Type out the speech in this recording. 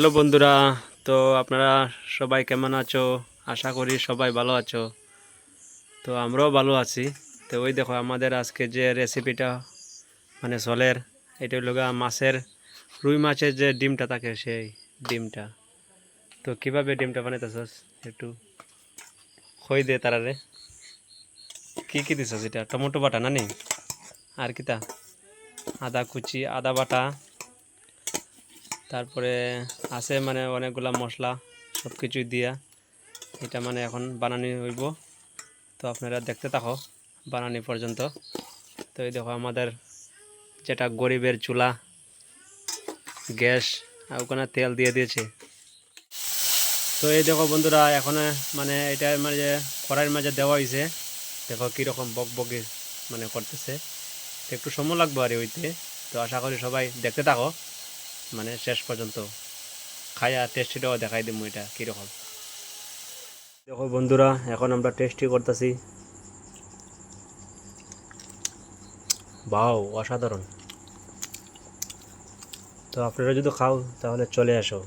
Hello বন্ধুরা, তো আপনারা সবাই কেমন আছো? আশা করি সবাই ভালো আছো। তো আমরাও ভালো আছি। তো ওই দেখো আমাদের আজকে যে রেসিপিটা মানে ঝোলের, এটা হলো গিয়ে মাছের, রুই মাছের যে ডিমটা থাকে সেই ডিমটা। তো কিভাবে ডিমটা বানাইতেছস একটু কই দে তারারে। কি দিছস? এটা টমেটো বাটা না নি? আর কিতা? আদা কুচি, আদা বাটা, তারপরে আছে মানে অনেকগুলা মশলা, সব কিছুই দিয়া এটা মানে এখন বানানি হইব। তো আপনারা দেখতে থাকো বানানি পর্যন্ত। তো এই দেখো আমাদের যেটা গরিবের চুলা, গ্যাস, আর ওখানে তেল দিয়ে দিয়েছে। তো এই দেখো বন্ধুরা, এখন মানে এটা মানে যে কড়াইয়ের মাঝে দেওয়া হয়েছে, দেখো কীরকম বক বকে মানে করতেছে। তো একটু সময় লাগবে আর হইতে। তো আশা করি সবাই দেখতে থাকো মানে শেষ পর্যন্ত, খাইয়া টেস্টিটাও দেখাই দিব এটা কীরকম। দেখো বন্ধুরা, এখন আমরা টেস্টি করতেছি। বাও, অসাধারণ। তো আপনারা যদি খাও তাহলে চলে আসো।